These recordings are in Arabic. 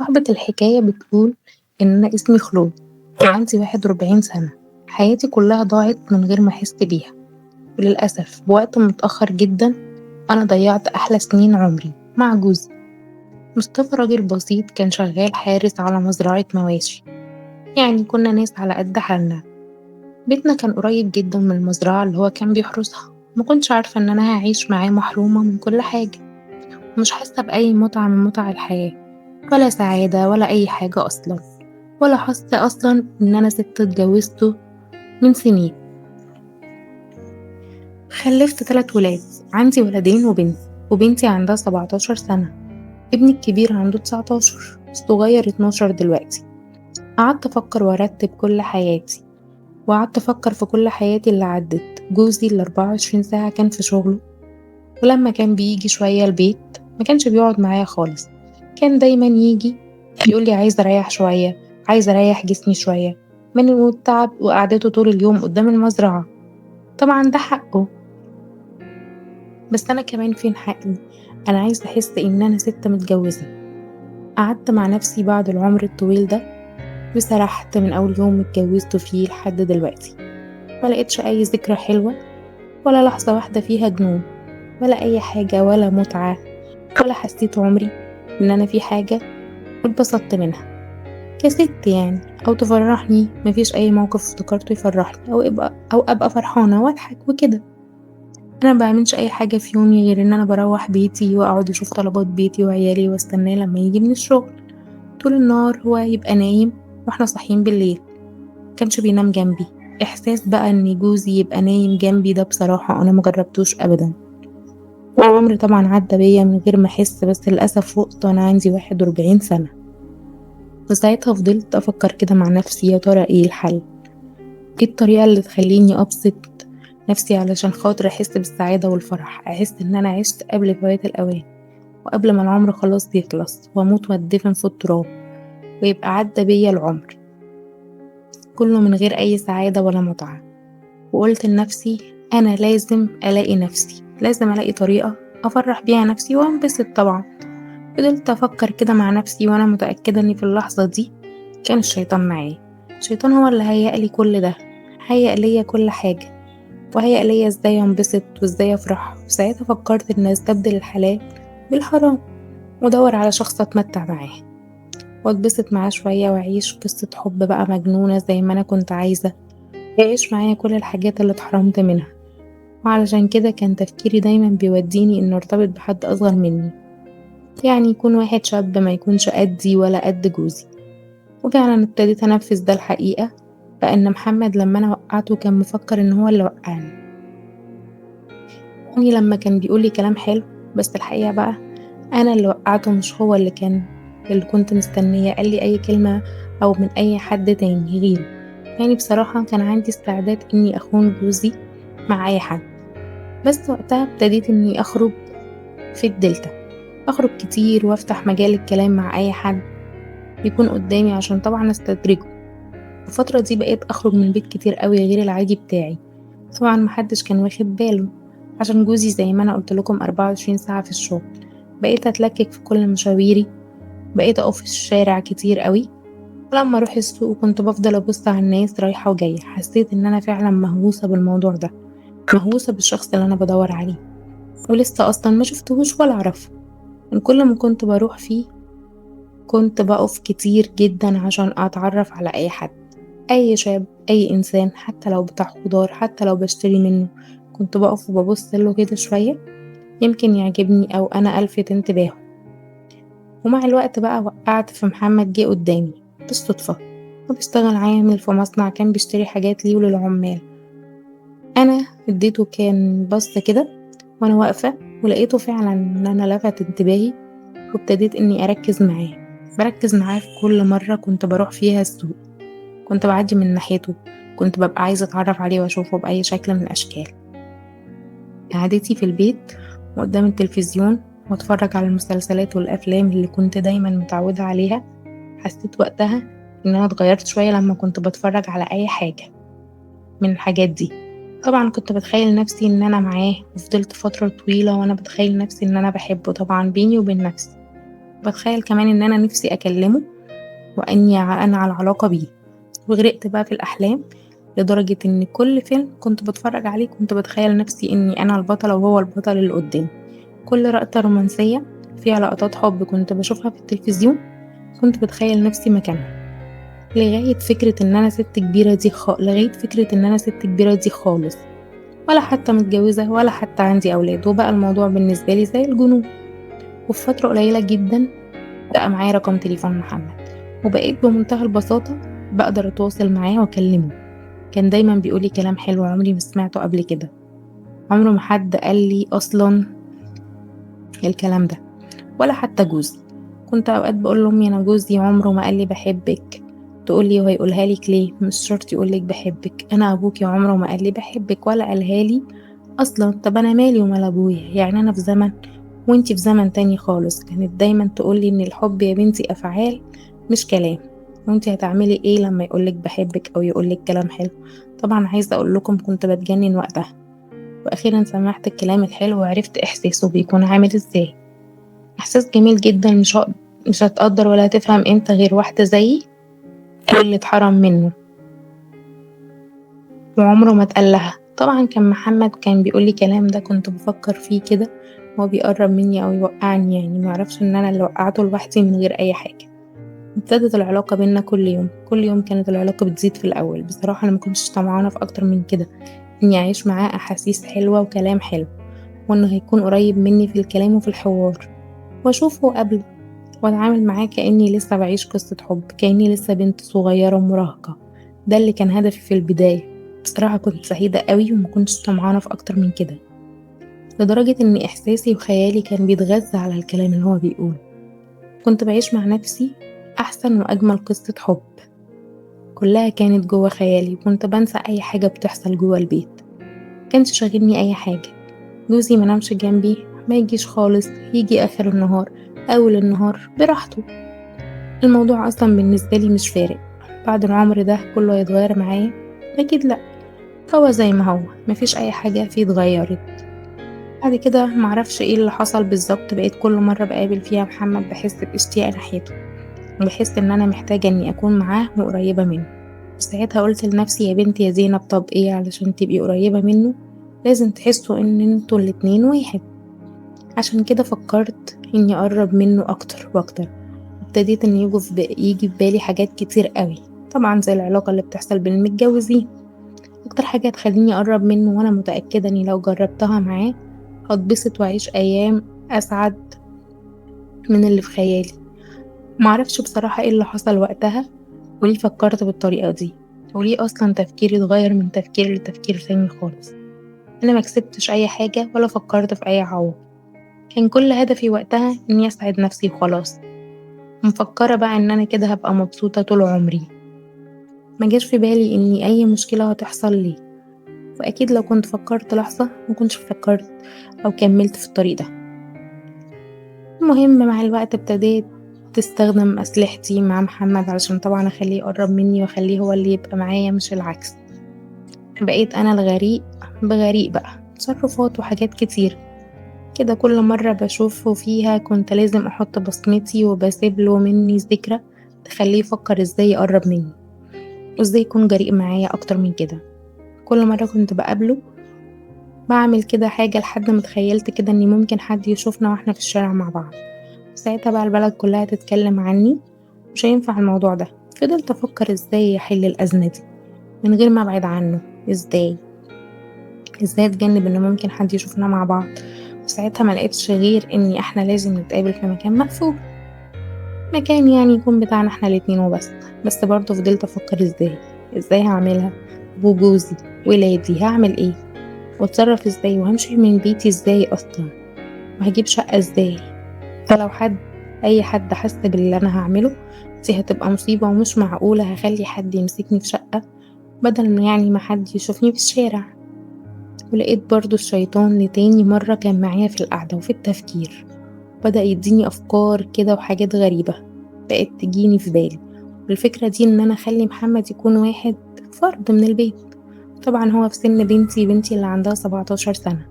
صاحبة الحكاية بتقول إن أنا اسمي خلود وعندي 41 سنة. حياتي كلها ضاعت من غير ما أحس بيها، وللأسف بوقت متأخر جدا. أنا ضيعت أحلى سنين عمري مع جوزي مصطفى، راجل بسيط كان شغال حارس على مزرعة مواشي. يعني كنا ناس على قد حالنا. بيتنا كان قريب جدا من المزرعة اللي هو كان بيحرسها. ما كنتش عارفة إن أنا هعيش معاه محرومة من كل حاجة، مش حاسة بأي متعة من متع الحياة، ولا سعادة ولا أي حاجة أصلا، ولا حاسة أصلا إن أنا ست اتجوزته من سنين. خلفت 3 ولاد، عندي ولدين وبنت، وبنتي عندها 17 سنة، ابني الكبير عنده 19، الصغير 12 دلوقتي. قعدت أفكر وأرتب كل حياتي، وقعدت أفكر في كل حياتي اللي عدت. جوزي ال24 ساعة كان في شغله، ولما كان بيجي شوية البيت ما كانش بيقعد معايا خالص. كان دايما يجي يقولي عايز أريح شوية، عايز أريح جسمي شوية من التعب وقعدته طول اليوم قدام المزرعة. طبعا ده حقه، بس أنا كمان فين حقي؟ أنا عايزة أحس إن أنا ست متجوزة. قعدت مع نفسي بعد العمر الطويل ده وسرحت من أول يوم اتجوزته فيه لحد دلوقتي. ملقتش أي ذكرى حلوة، ولا لحظة واحدة فيها جنون، ولا أي حاجة ولا متعة، ولا حسيت عمري إن أنا في حاجة اتبسطت منها كست يعني، أو تفرحني. مفيش أي موقف افتكرته يفرحني أو أبقى فرحانة وأضحك وكده. أنا مبعملش أي حاجة في يومي غير إن أنا بروح بيتي وأقعد أشوف طلبات بيتي وعيالي واستناه لما يجي من الشغل. طول النهار هو يبقى نايم واحنا صاحيين بالليل، مكانش بينام جنبي. إحساس بقى إن جوزي يبقى نايم جنبي ده بصراحة أنا مجربتوش أبدا. العمر طبعا عدى بيا من غير ما أحس، بس للأسف فقت وأنا عندي 41 سنة. وساعتها فضلت أفكر كده مع نفسي، يا ترى إيه الحل؟ إيه الطريقة اللي تخليني أبسط نفسي علشان خاطر أحس بالسعادة والفرح، أحس إن أنا عشت قبل فوات الأوان، وقبل ما العمر خلاص يخلص وأموت وأدفن في التراب، ويبقى عدى بيا العمر كله من غير أي سعادة ولا متعة. وقلت لنفسي أنا لازم ألاقي نفسي، لازم ألاقي طريقة أفرح بيها نفسي وأنبسط طبعا. فضلت أفكر كده مع نفسي وأنا متأكدة إن في اللحظة دي كان الشيطان معايا. الشيطان هو اللي هيألي كل ده، هيأ ليا كل حاجة، وهيأ ليا ازاي انبسط وازاي افرح. وساعتها فكرت ان استبدل الحلال بالحرام، وادور على شخص اتمتع معاه واتبسط معاه شوية، واعيش قصة حب بقى مجنونة زي ما انا كنت عايزة، يعيش معايا كل الحاجات اللي اتحرمت منها. وعلشان كده كان تفكيري دايما بيوديني انه ارتبط بحد اصغر مني، يعني يكون واحد شاب ما يكونش قدي ولا قد جوزي. وفعلا ابتديت انفذ ده الحقيقة، لان محمد لما انا وقعته كان مفكر ان هو اللي وقعني. يعني لما كان بيقولي كلام حلو، بس الحقيقة بقى أنا اللي وقعته، مش هو اللي كنت مستنية قال لي أي كلمة أو من أي حد تاني غيره. يعني بصراحة كان عندي استعداد إني أخون جوزي مع أي حد، بس وقتها ابتديت إني أخرج في الدلتا، أخرج كتير وأفتح مجال الكلام مع أي حد يكون قدامي عشان طبعا أستدرجه. الفترة دي بقيت أخرج من البيت كتير قوي غير العادي بتاعي. طبعا محدش كان واخد باله عشان جوزي زي ما أنا قلت لكم 24 ساعة في الشغل. بقيت أتلكك في كل مشاويري، بقيت أقف في الشارع كتير قوي. ولما أروح السوق كنت بفضل أبص على الناس رايحة وجاية. حسيت إن أنا فعلا مهووسة بالموضوع ده، مهووسة بالشخص اللي أنا بدور عليه، ولسه أصلا ما شفتهوش ولا أعرفه. من كل ما كنت بروح فيه كنت بقف كتير جدا عشان أتعرف على أي حد، أي شاب، أي إنسان، حتى لو بتاع خضار، حتى لو بشتري منه. كنت بقف وببص له كده شوية، يمكن يعجبني أو أنا ألفت انتباهه. ومع الوقت بقى وقعت في محمد. جه قدامي بالصدفة، هو بيشتغل عامل في مصنع كان بيشتري حاجات ليه وللعمال. أنا اديته كان بص كده وأنا واقفة، ولقيته فعلا إن أنا لفت انتباهي، وابتديت إني أركز معاه. بركز معاه في كل مرة كنت بروح فيها السوق، كنت بعدي من ناحيته، كنت ببقى عايزة أتعرف عليه وأشوفه بأي شكل من الأشكال. قعدتي في البيت وقدام التلفزيون واتفرج على المسلسلات والأفلام اللي كنت دايما متعودة عليها، حسيت وقتها إن أنا اتغيرت شوية لما كنت بتفرج على أي حاجة من الحاجات دي. طبعا كنت بتخيل نفسي إن أنا معاه، وفضلت فترة طويلة وأنا بتخيل نفسي إن أنا بحبه طبعا بيني وبين نفسي. بتخيل كمان ان انا نفسي اكلمه واني انا على علاقة بيه. وغرقت بقى في الاحلام لدرجة ان كل فيلم كنت بتفرج عليه كنت بتخيل نفسي اني انا البطلة وهو البطل اللي قدامي. كل لقطة رومانسية فيها لقطات حب كنت بشوفها في التلفزيون كنت بتخيل نفسي مكانها. لغاية فكرة ان انا ست كبيرة دي خالص، ولا حتى متجوزة ولا حتى عندي اولاد، وبقى الموضوع بالنسبة لي زي الجنون. وفي فترة قليلة جدا بقى معايا رقم تليفون محمد، وبقيت بمنتهى البساطة بقدر اتواصل معاه واكلمه. كان دايما بيقولي كلام حلو عمري ما سمعته قبل كده، عمره ما حد قال لي اصلا الكلام ده، ولا حتى جوزي. كنت اوقات بقول لامي انا جوزي عمره ما قال لي بحبك، تقولي وهيقولها لك ليه؟ مش شرط يقولك بحبك. انا ابوكي عمره ما قال لي بحبك ولا قالها لي اصلا. طب انا مالي ومال ابويا؟ يعني انا في زمن وانتي في زمن تاني خالص. كانت دايما تقولي ان الحب يا بنتي افعال مش كلام، وانتي هتعملي ايه لما يقولك بحبك او يقولك كلام حلو؟ طبعا عايزه اقول لكم كنت بتجنن وقتها، واخيرا سمعت الكلام الحلو وعرفت احساسه بيكون عامل ازاي. احساس جميل جدا مش هتقدر ولا هتفهم انت غير واحده زيي اللي اتحرم منه وعمره ما اتقالها. طبعا كان محمد كان بيقولي كلام ده كنت بفكر فيه كده، هو بيقرب مني او يوقعني، يعني معرفش ان انا اللي وقعته لوحدي من غير اي حاجه. ابتدت العلاقه بينا كل يوم كل يوم، كانت العلاقه بتزيد. في الاول بصراحه انا ما كنتش طمعانه في اكتر من كده، اني اعيش معاه احاسيس حلوه وكلام حلو، وانه هيكون قريب مني في الكلام وفي الحوار، واشوفه قبل واتعامل معاه كأني لسه بعيش قصة حب، كأني لسه بنت صغيرة مراهقة. ده اللي كان هدفي في البداية. بصراحة كنت سعيدة قوي وما كنتش طمعانة في أكتر من كده، لدرجة إن إحساسي وخيالي كان بيتغذى على الكلام اللي هو بيقوله. كنت بعيش مع نفسي أحسن وأجمل قصة حب كلها كانت جوه خيالي، وكنت بنسى أي حاجة بتحصل جوه البيت. مكانش شاغلني أي حاجة. جوزي منامش جنبي، ما يجيش خالص، يجي آخر النهار أول النهار براحته. الموضوع أصلا بالنسبة لي مش فارق. بعد العمر ده كله هيتغير معايا؟ أكيد لأ، هو زي ما هو، مفيش أي حاجة فيه اتغيرت. بعد كده معرفش ايه اللي حصل بالظبط، بقيت كل مرة بقابل فيها محمد بحس باشتياق ناحيته، وبحس ان انا محتاجة اني اكون معاه وقريبة منه. ساعتها قلت لنفسي يا بنتي يا زينب، طب ايه علشان تبقي قريبة منه لازم تحسوا ان انتوا الاتنين واحد. عشان كده فكرت اني اقرب منه اكتر واكتر. ابتديت ان يجي في بالي حاجات كتير قوي، طبعا زي العلاقة اللي بتحصل بين المتجوزين. اكتر حاجة تخليني اقرب منه وانا متأكدة اني لو جربتها معاه هتبسط واعيش ايام اسعد من اللي في خيالي. معرفش بصراحة ايه اللي حصل وقتها وليه فكرت بالطريقة دي، وليه اصلا تفكيري اتغير من تفكير لتفكير تاني خالص. انا ما كسبتش اي حاجة ولا فكرت في اي عوض، كان كل هدفي وقتها اني اسعد نفسي وخلاص. مفكرة بقى ان انا كده هبقى مبسوطة طول عمري. ما جاش في بالي اني اي مشكلة هتحصل لي، واكيد لو كنت فكرت لحظة ما كنتش فكرت او كملت في الطريق ده. المهم مع الوقت ابتديت تستخدم اسلحتي مع محمد علشان طبعا اخليه يقرب مني واخليه هو اللي يبقى معايا مش العكس. بقيت انا الغريق بغريق بقى تصرفات وحاجات كتير كده، كل مرة بشوفه فيها كنت لازم احط بصمتي وبسيب له مني ذكرى تخليه يفكر ازاي يقرب مني وازاي يكون جريء معايا اكتر من كده. كل مرة كنت بقابله بعمل كده حاجة لحد ما تخيلت كده ان ممكن حد يشوفنا واحنا في الشارع مع بعض. ساعتها بقى البلد كلها تتكلم عني، مش هينفع الموضوع ده. فضلت افكر ازاي احل الازمة دي من غير ما ابعد عنه. ازاي اتجنب ان ممكن حد يشوفنا مع بعض. وساعتها ما لقيتش غير اني احنا لازم نتقابل في مكان مقفول، مكان يعني يكون بتاعنا احنا الاتنين وبس. بس برضه فضلت افكر ازاي هعملها بوجوزي ولادي، هعمل ايه واتصرف ازاي وهمشي من بيتي ازاي اصلا وهجيب شقة ازاي. فلو اي حد حس باللي انا هعمله دي هتبقى مصيبة، ومش معقولة هخلي حد يمسكني في شقة بدل ما يعني ما حد يشوفني في الشارع. ولقيت برضو الشيطان لتاني مرة كان معايا في القعدة وفي التفكير، بدأ يديني أفكار كده وحاجات غريبة بقت تجيني في بالي. والفكرة دي إن أنا أخلي محمد يكون واحد فرد من البيت. طبعا هو في سن بنتي اللي عندها 17 سنة،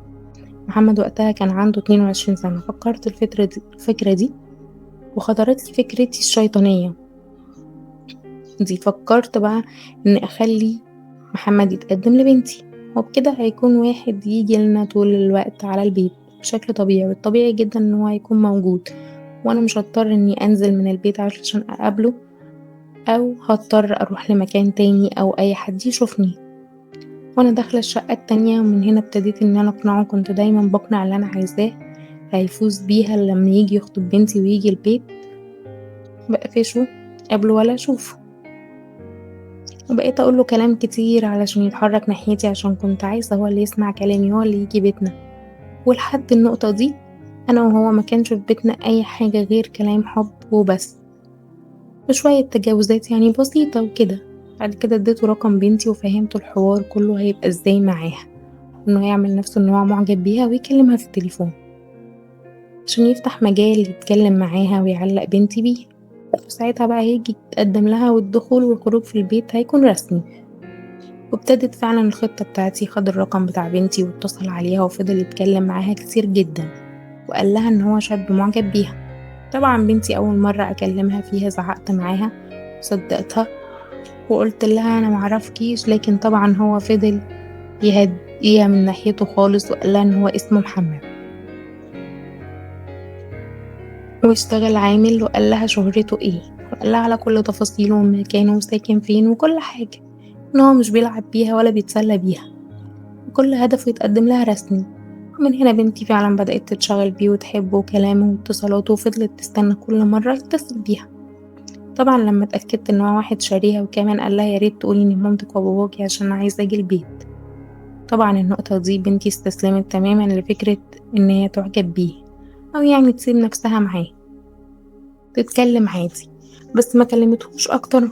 محمد وقتها كان عنده 22 سنة. فكرت الفكرة دي وخطرت لي فكرتي الشيطانية دي، فكرت بقى إن أخلي محمد يتقدم لبنتي، وبكده هيكون واحد يجي لنا طول الوقت على البيت بشكل طبيعي، والطبيعي جدا إن هو هيكون موجود، وأنا مش هضطر إني أنزل من البيت عشان أقابله، أو هضطر أروح لمكان تاني أو أي حد يشوفني. وأنا داخلة الشقة التانية، ومن هنا ابتديت إن أنا أقنعه، كنت دايما بقنع اللي أنا عايزاه هيفوز بيها لما يجي يخطب بنتي ويجي البيت، بقفشه قبل ولا أشوفه. وبقيت أقوله كلام كتير علشان يتحرك ناحيتي، عشان كنت عايزة هو اللي يسمع كلامي، هو اللي يجي بيتنا. ولحد النقطة دي أنا وهو ما كانش في بيتنا أي حاجة غير كلام حب وبس، وشوية تجاوزات يعني بسيطة وكده. بعد كده اديته رقم بنتي وفهمته الحوار كله هيبقى ازاي معاها، انه يعمل نفسه ان هو معجب بيها ويكلمها في التليفون عشان يفتح مجال يتكلم معاها ويعلق بنتي بيه، وساعتها بقى هيجي يتقدم لها، والدخول والخروج في البيت هيكون رسمي. وابتدت فعلا الخطة بتاعتي، خد الرقم بتاع بنتي واتصل عليها وفضل يتكلم معاها كتير جدا، وقال لها ان هو شاب معجب بيها. طبعا بنتي اول مرة اكلمها فيها زعقت معاها وصدقتها، وقلت لها انا معرفكيش، لكن طبعا هو فضل يهديها من ناحيته خالص، وقال لها ان هو اسمه محمد، واشتغل عامل، وقال لها شهرته ايه، وقال لها على كل تفاصيله ومكانه وساكن فين وكل حاجة، ان هو مش بيلعب بيها ولا بيتسلى بيها، وكل هدفه يتقدم لها رسمي. ومن هنا بنتي فعلا بدأت تتشغل بيه وتحبه وكلامه واتصالاته، وفضلت تستنى كل مرة يتصل بيها. طبعا لما اتأكدت ان هو واحد شاريها، وكمان قال لها يا ريت تقولي ان مامتك وباباكي عشان عايزة اجي البيت. طبعا النقطة دي بنتي استسلمت تماما لفكرة ان هي تعجب بيه، او يعني تسيب نفسها معاه تتكلم عادي، بس ما كلمتهوش اكتر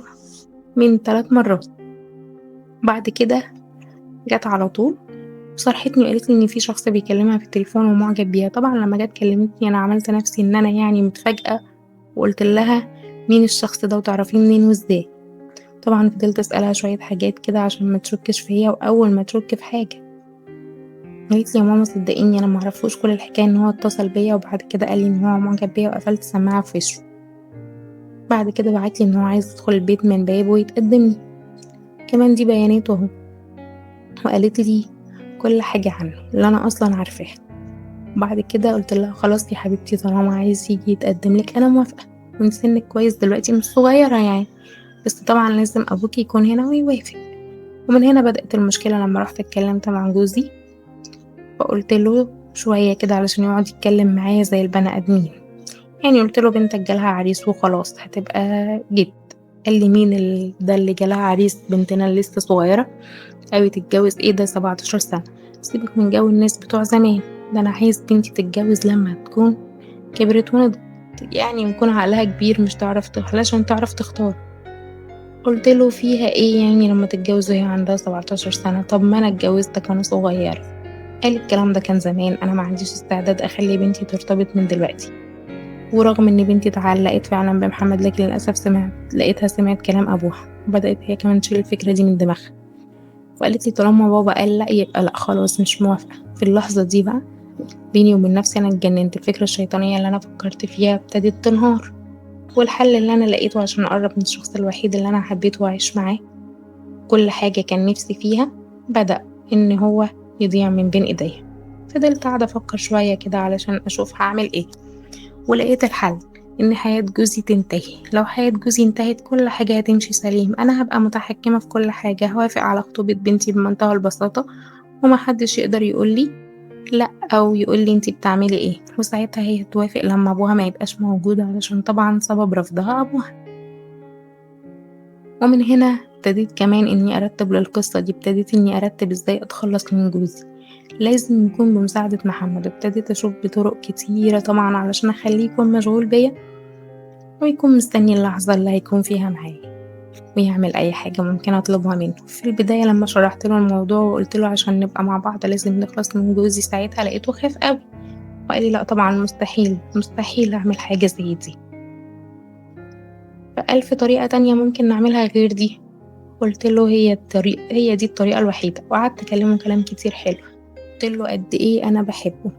من 3 مرات. بعد كده جت على طول وصرحتني وقالت لي ان في شخص بيكلمها في التليفون ومعجب بيها. طبعا لما جت كلمتني انا عملت نفسي ان انا يعني متفاجئة، وقلت لها مين الشخص ده وتعرفيه منين وازاي. طبعا فضلت اسألها شوية حاجات كده عشان ما تشكش فيا، واول ما تشك في حاجة قالت لي يا ماما صدقيني انا معرفوش، كل الحكايه ان هو اتصل بيا وبعد كده قال لي ان هو معجب بيا، وقفلت السماعه في وشه. بعد كده بعت لي ان هو عايز يدخل البيت من بابه ويتقدم لي، كمان دي بياناته اهو، وقالت لي كل حاجه عنه اللي انا اصلا عارفاها. بعد كده قلت لها خلاص يا حبيبتي طالما عايز يجي يتقدم لك انا موافقه، وانت سنك كويس دلوقتي مش صغيره يعني، بس طبعا لازم ابوك يكون هنا ويوافق. ومن هنا بدأت المشكله لما رحت اتكلمت مع جوزي، فقلت له شويه كده علشان يقعد يتكلم معايا زي البني ادمين، يعني قلت له بنتك جالها عريس وخلاص هتبقى جد. قال لي مين ده اللي جالها عريس، بنتنا اللي لسه صغيرة قوي تتجوز، ايه ده 17 سنة، سيبك من جو الناس بتوع زمان، ده انا عايز بنتي تتجوز لما تكون كبرت ونضجت، يعني يكون عقلها كبير مش تعرف علشان تعرف تختار. قلت له فيها ايه يعني لما تتجوز وهي عندها 17 سنة، طب ما انا اتجوزتك وانا صغيرة. قال الكلام ده كان زمان، انا ما عنديش استعداد اخلي بنتي ترتبط من دلوقتي. ورغم ان بنتي اتعلقت فعلا بمحمد، لكن للاسف لقيتها سمعت كلام ابوها، وبدات هي كمان تشيل الفكره دي من دماغها، وقالت لي طالما بابا قال لا يبقى لا خلاص مش موافقه. في اللحظه دي بقى بيني وبين نفسي انا اتجننت، الفكره الشيطانيه اللي انا فكرت فيها ابتدت تنهار. والحل اللي انا لقيته عشان اقرب من الشخص الوحيد اللي انا حبيته واعيش معاه كل حاجه كان نفسي فيها، بدأ ان هو يضيع من بين ايديا. فضلت قاعده افكر شويه كده علشان اشوف هعمل ايه، ولقيت الحل ان حياة جوزي تنتهي. لو حياة جوزي انتهت كل حاجة هتمشي سليم، انا هبقى متحكمة في كل حاجة، هوافق على خطوبة بنتي بمنتهى البساطة، ومحدش يقدر يقولي لا او يقولي انتي بتعملي ايه. وساعتها هي توافق لما ابوها ما يبقاش موجود، علشان طبعا سبب رفضها ابوها. ومن هنا ابتديت كمان اني ارتب للقصة دي، ابتديت اني ارتب ازاي اتخلص من جوزي، لازم يكون بمساعدة محمد. ابتديت اشوف بطرق كتيرة طبعا علشان اخليه يكون مشغول بيا، ويكون مستني اللحظة اللي هيكون فيها معايا، ويعمل أي حاجة ممكن أطلبها منه. في البداية لما شرحت له الموضوع وقلت له عشان نبقى مع بعض لازم نخلص من جوزي، ساعتها لقيته خاف قوي وقال لي لا طبعا مستحيل مستحيل أعمل حاجة زي دي، فألف طريقة تانية ممكن نعملها غير دي. قلت له هي دي الطريقة الوحيدة، وقعدت أكلمه كلام كتير حلو، قلت له قد إيه أنا بحبه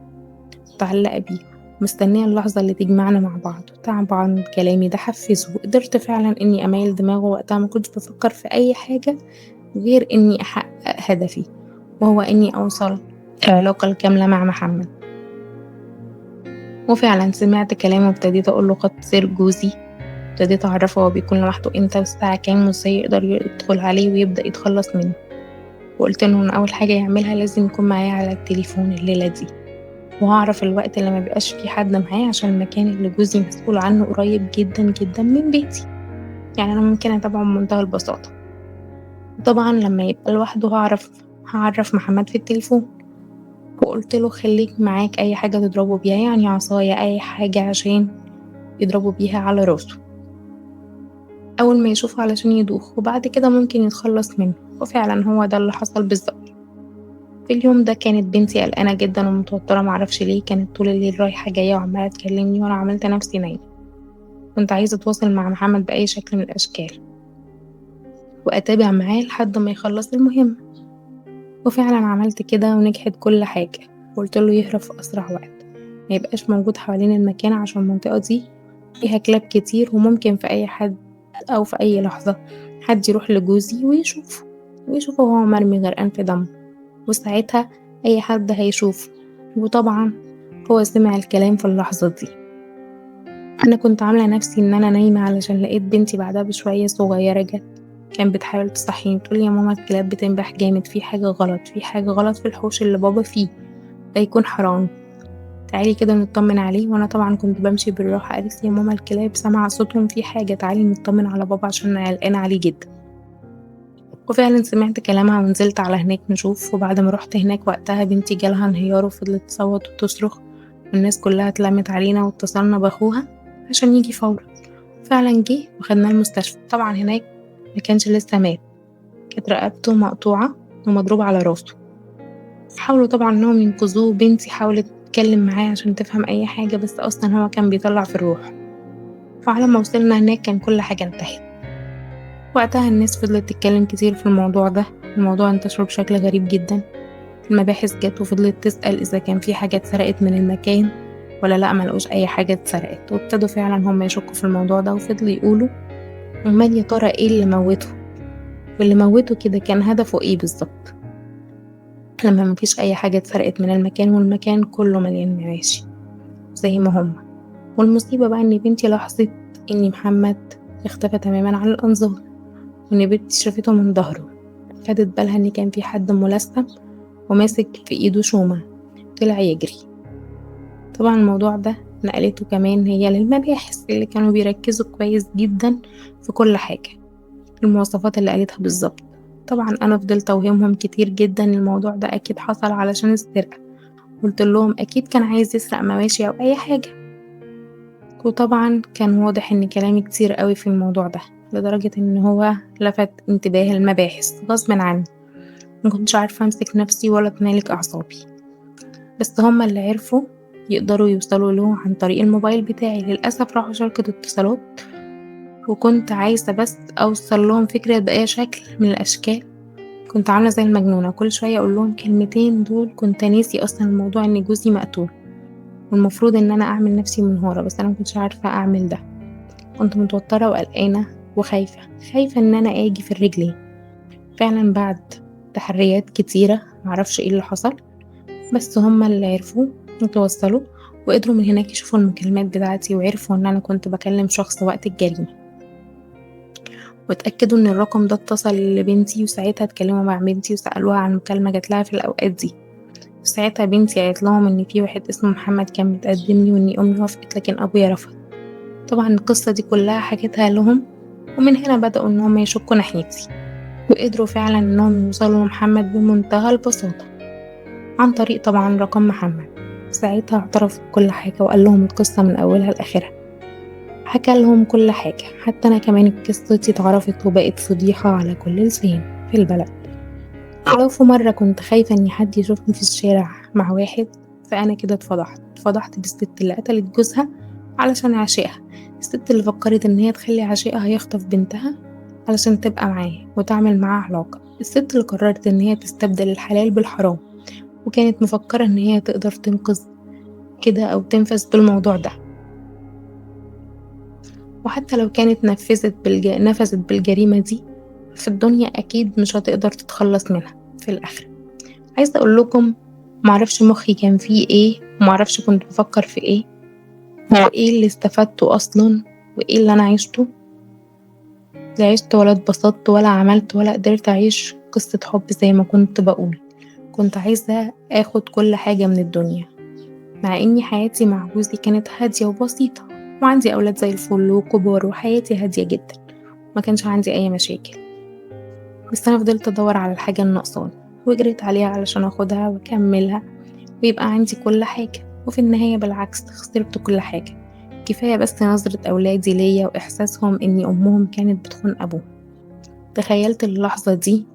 متعلقة بيه، مستنية اللحظة اللي تجمعنا مع بعض. طبعا كلامي ده حفزه وقدرت فعلا إني أميل دماغه. وقتها ما كنتش بفكر في أي حاجة غير إني أحقق هدفي، وهو إني أوصل العلاقة الكاملة مع محمد. وفعلا سمعت كلامه وابتديت أقوله خط سير جوزي. ابتديت أعرفه هو بيكون لوحده امتى والساعة كام وازاي يقدر يدخل عليه ويبدأ يتخلص منه. وقلت له إن أول حاجة يعملها لازم يكون معايا على التليفون الليلة دي، وهعرف الوقت اللي ما بيبقاش فيه حد معايا عشان المكان اللي جوزي مسؤول عنه قريب جدا جدا من بيتي، يعني أنا ممكن أتابعه بمنتهى البساطة. وطبعا لما يبقى لوحده هعرف محمد في التليفون. وقلت له خليك معاك أي حاجة تضربه بيها، يعني عصاية أي حاجة عشان يضربه بيها على راسه أول ما يشوفه علشان يدوخ، وبعد كده ممكن يتخلص منه. وفعلا هو ده اللي حصل بالظبط. في اليوم ده كانت بنتي قلقانة جدا ومتوترة، معرفش ليه. كانت طول الليل رايحة جاية وعمالة تكلمني وأنا عملت نفسي نايمة. كنت عايزة أتواصل مع محمد بأي شكل من الأشكال وأتابع معاه لحد ما يخلص المهمة. وفعلا عملت كده ونجحت كل حاجة. قلت له يهرب في أسرع وقت، ما يبقاش موجود حوالين المكان عشان المنطقة دي فيها كلاب كتير، وممكن في أي حد أو في أي لحظة حد يروح لجوزي ويشوفه وهو مرمي غرقان في دم، وساعتها أي حد هيشوفه. وطبعا هو سمع الكلام في اللحظة دي. أنا كنت عاملة نفسي إن أنا نايمة علشان لقيت بنتي بعدها بشوية صغيرة جت، كان بتحاول تصحيني تقولي يا ماما الكلاب بتنبح جامد، في حاجة غلط، في حاجة غلط في الحوش اللي بابا فيه، ده يكون حرام، تعالي كده نطمن عليه. وانا طبعا كنت بمشي بالراحة. قالت لي يا ماما الكلاب سمع صوتهم في حاجة، تعالي نطمن على بابا عشان انا قلقانة عليه جدا. وفعلا سمعت كلامها ونزلت على هناك نشوف. وبعد ما رحت هناك وقتها بنتي جالها انهيار وفضلت تصوت وتصرخ، والناس كلها اتلمت علينا واتصلنا باخوها عشان يجي فورا. فعلا جه وخدناه المستشفى. طبعا هناك ما كانش لسه مات، كانت رقبته مقطوعة ومضروب على راسه. حاولوا طبعا انهم ينقذوه. بنتي حاولت تتكلم معاه عشان تفهم اي حاجة، بس اصلا هو كان بيطلع في الروح. وعلى ما وصلنا هناك كان كل حاجة انتهت. وقتها الناس فضلت تتكلم كتير في الموضوع ده. الموضوع انتشر بشكل غريب جدا. المباحث جت وفضلت تسأل اذا كان في حاجة اتسرقت من المكان ولا لا، ملقوش اي حاجة اتسرقت. وابتدوا فعلا هم يشكوا في الموضوع ده وفضلوا يقولوا امال يا ترى ايه اللي موته، واللي موته كده كان هدفه ايه بالظبط لما مفيش اي حاجة اتسرقت من المكان والمكان كله مليان مواشي زي ما هما. والمصيبة بقى ان بنتي لاحظت ان محمد اختفى تماما عن الانظار، وان بنتي شافته من ظهره. خدت بالها ان كان في حد ملثم وماسك في ايده شومة طلع يجري. طبعا الموضوع ده نقلته كمان هي للمباحث اللي كانوا بيركزوا كويس جدا في كل حاجة، المواصفات اللي قالتها بالظبط. طبعا انا فضلت اوهمهم كتير جدا الموضوع ده اكيد حصل علشان السرقة. قلت لهم اكيد كان عايز يسرق مواشي او اي حاجة. وطبعا كان واضح ان كلامي كتير قوي في الموضوع ده لدرجة ان هو لفت انتباه المباحث غصب عني. ما كنتش عارفة امسك نفسي ولا اتمالك اعصابي، بس هما اللي عرفوا يقدروا يوصلوا له عن طريق الموبايل بتاعي. للأسف راحوا شركة اتصالات، وكنت عايزة بس أوصل لهم فكرة بأي شكل من الأشكال. كنت عاملة زي المجنونة كل شوية أقول لهم كلمتين دول. كنت ناسي أصلا الموضوع إن جوزي مقتول، والمفروض إن أنا أعمل نفسي منهارة، بس أنا مكنتش عارفة أعمل ده. كنت متوترة وقلقانة وخايفة، خايفة إن أنا آجي في الرجلين. فعلا بعد تحريات كتيرة معرفش إيه اللي حصل، بس هما اللي عرفوا يتوصلوا وقدروا من هناك يشوفوا المكالمات بتاعتي، وعرفوا إن أنا كنت بكلم شخص وقت الجريمة، واتأكدوا إن الرقم ده اتصل لبنتي. وساعتها اتكلموا مع بنتي وسألوها عن مكالمة جاتلها في الأوقات دي. وساعتها بنتي قالت لهم إن في واحد اسمه محمد كان متقدم لي، وإن أمي وافقت لكن أبويا رفض. طبعا القصة دي كلها حكيتها لهم، ومن هنا بدأوا إن هم يشكوا ناحيتي. وقدروا فعلا إنهم يوصلوا لمحمد بمنتهى البساطة عن طريق طبعا رقم محمد. ساعتها اعترف بكل حاجة وقال لهم القصة من أولها لآخرها، حكى لهم كل حاجة. حتى أنا كمان قصتي اتعرفت وبقت فضيحة على كل لسان في البلد. ولو في مرة كنت خايفة إن حد يشوفني في الشارع مع واحد، فأنا كده اتفضحت بالست اللي قتلت جوزها علشان عشقها، الست اللي فكرت إن هي تخلي عشقها يخطف بنتها علشان تبقى معاه وتعمل معاه علاقة، الست اللي قررت إن هي تستبدل الحلال بالحرام، وكانت مفكرة إن هي تقدر تنقذ كده أو تنفذ بالموضوع ده، وحتى لو كانت نفذت بالجريمة دي في الدنيا أكيد مش هتقدر تتخلص منها في الآخرة. عايزة أقول لكم معرفش مخي كان فيه إيه، ومعرفش كنت بفكر في إيه، وإيه اللي استفدته أصلا، وإيه اللي أنا عشته. لا عشت ولا اتبسطت ولا عملت ولا قدرت أعيش قصة حب زي ما كنت بقول. كنت عايزة أخد كل حاجة من الدنيا، مع إني حياتي مع جوزي كانت هادية وبسيطة، وعندي أولاد زي الفل وكبار، وحياتي هادية جدا، ما كانش عندي أي مشاكل. بس أنا فضلت أدور على الحاجة الناقصاني وجريت عليها علشان أخدها وأكملها ويبقى عندي كل حاجة، وفي النهاية بالعكس خسرت كل حاجة. كفاية بس نظرة أولادي ليا وإحساسهم إني أمهم كانت بتخون أبوهم. تخيلت اللحظة دي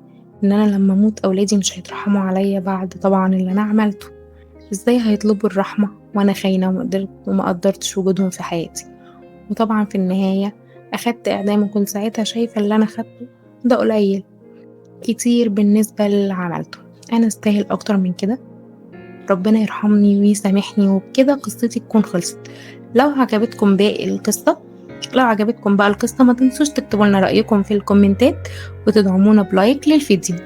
إن أنا لما أموت أولادي مش هيترحموا عليا بعد طبعا اللي أنا عملته. إزاي هيطلبوا الرحمة وأنا خاينة وما قدرتش وجودهم في حياتي؟ وطبعا في النهاية أخدت إعدام، وكنت ساعتها شايفة اللي أنا خدته ده قليل كتير بالنسبة للي عملته. أنا استاهل أكتر من كده. ربنا يرحمني ويسامحني، وبكده قصتي تكون خلصت. لو عجبتكم باقي القصة لو عجبتكم بقى القصة ما تنسوش تكتبوا لنا رأيكم في الكومنتات، وتدعمونا بلايك للفيديو.